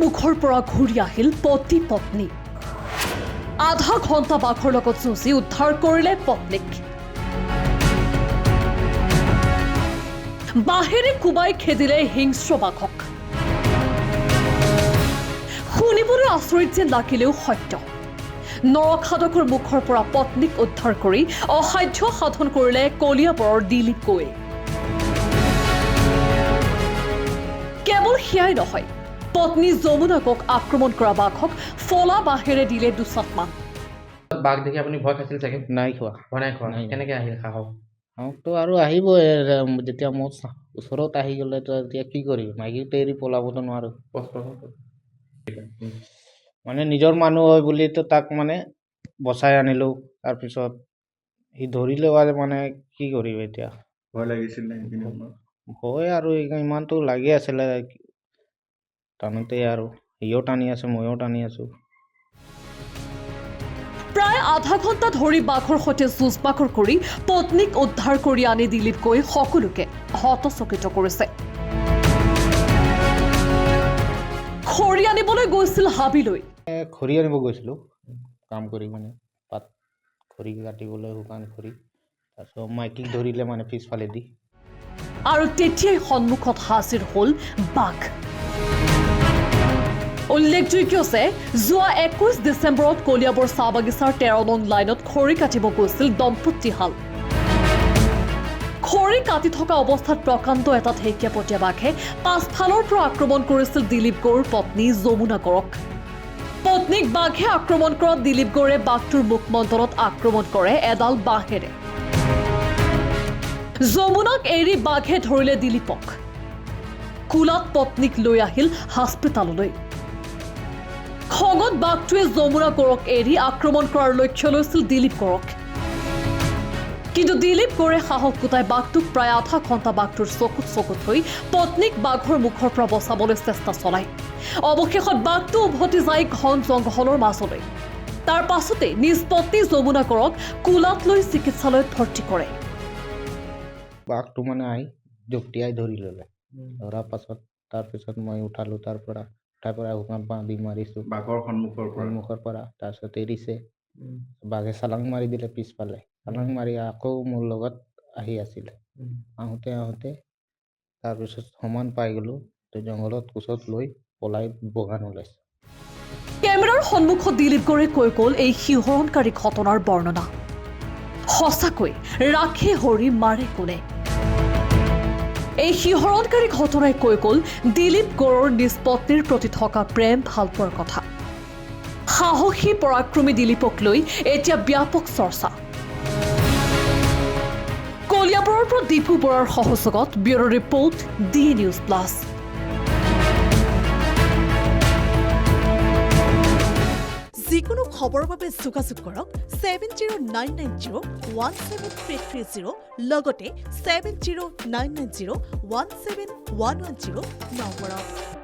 মুখৰ পৰা ঘূৰি আহিল পতি পত্নী আধা ঘণ্টা বাঘৰ লগত যুঁজি উদ্ধাৰ কৰিলে পত্নীক বাহিৰে কোবাই খেদিলে হিংস্ৰ বাঘক শুনিবলৈ আচৰিত যেন লাগিলেও সত্য নৰখাদকৰ মুখৰ পৰা পত্নীক উদ্ধাৰ কৰি অসাধ্য সাধন কৰিলে কলিয়াবৰৰ দিলীপ গগৈয়ে কেৱল সেয়াই নহয় পত্নী যমুনাকক আক্ৰমণ কৰা বাঘক ফলা বাহেৰে দিলে দুচাটমান বাঘ দেখি আপুনি ভয় খাইছিল চাগে নাই খোৱা ভয় নাই খোৱা কেনেকৈ আহিল সাহস সাহসটো আৰু আহিবই যেতিয়া মোৰ ওচৰত আহি গ'লে তো এতিয়া কি কৰিম মাইকীটো এৰি পলাবতো নোৱাৰোঁ মানে নিজৰ মানুহ হয় বুলিতো তাক মানে বচাই আনিলোঁ তাৰপিছত সি ধৰিলেও আৰু মানে কি কৰিম এতিয়া ভয় লাগিছিল নে ভয় আৰু ইমানটো লাগি আছিলে টানোতে আৰু সিও টানি আছে ময়ো টানি আছোঁ প্ৰায় আধা ঘণ্টা ধৰি বাঘৰ সৈতে যুঁজ বাঘৰ কৰি পত্নীক উদ্ধাৰ কৰি আনি দিলীপ গগৈ সকলোকে হতচকিত কৰিছে খৰি আনিবলৈ গৈছিল হাবিলৈ খৰি আনিব গৈছিলোঁ কাম কৰি মানে পাত খৰি কাটিবলৈ শুকান খৰি তাৰপিছত মাইকীক ধৰিলে মানে পিছফালে দি আৰু তেতিয়াই সন্মুখত হাজিৰ হ'ল বাঘ উল্লেখযোগ্য যে যোৱা 21 ডিচেম্বৰত কলিয়াবৰ চাহ বাগিচাৰ 13 নং লাইনত খৰি কাটিব গৈছিল দম্পতীহাল খৰি কাটি থকা অৱস্থাত প্ৰকাণ্ড এটা ঢেকীয়াপতীয়া বাঘে পাছফালৰ পৰা আক্ৰমণ কৰিছিল দিলীপ গগৈৰ পত্নী যমুনা গড়ক পত্নীক বাঘে আক্ৰমণ কৰাত দিলীপ গগৈয়ে বাঘটোৰ মুখমণ্ডলত আক্ৰমণ কৰে এডাল বাঁহেৰে যমুনাক এৰি বাঘে ধৰিলে দিলীপক কুলাত পত্নীক লৈ আহিল হাস্পতাললৈ খঙত বাঘটোৱে যমুনা গড়ক এৰি আক্ৰমণ কৰাৰ লক্ষ্য লৈছিল দিলীপ গড়ক কিন্তু দিলীপ গড়ে সাহস গোটাই বাঘটোক প্ৰায় আধা ঘণ্টা বাঘটোৰ চকুত হৈ পত্নীক বাঘৰ মুখৰ পৰা বচাবলৈ চেষ্টা চলায় অৱশেষত বাঘটো উভতি যায় ঘন জংঘলৰ মাজলৈ তাৰ পাছতে নিজ পত্নী যমুনা গড়ক কুলাত লৈ চিকিৎসালয়ত ভৰ্তি কৰে বাঘটো মানে আহি জঁপিয়াই ধৰি ল'লে ধৰাৰ পাছত তাৰপিছত মই উঠালোঁ তাৰ পৰা শুকান বান্ধি মাৰিছোঁ বাঘৰ সন্মুখৰ পৰা তাৰপিছত এৰিছে বাঘে চালাং মাৰি দিলে পিছফালে চালাং মাৰি আকৌ মোৰ লগত আহি আছিলে আহোঁতে তাৰপিছত সমান পাই গ'লোঁ জংঘলত কোচত লৈ পলাই বগান ওলাইছে কেমেৰাৰ সন্মুখত দিলীপ গড়ে কৈ গ'ল এই শিহৰণকাৰী ঘটনাৰ বৰ্ণনা সঁচাকৈ ৰাখে হৰি মাৰে কোনে এই শিহৰণকাৰী ঘটনাই কৈ গ'ল দিলীপ গড়ৰ নিজ পত্নীৰ প্ৰতি থকা প্ৰেম ভালপোৱাৰ কথা সাহসী পৰাক্ৰমী দিলীপক লৈ এতিয়া ব্যাপক চৰ্চা কলিয়াবৰৰ পৰা দীপু বৰাৰ সহযোগত bureau report D news plus যিকোনো খবৰৰ বাবে যোগাযোগ কৰক 7099017330 লগতে 7099017110 নম্বৰত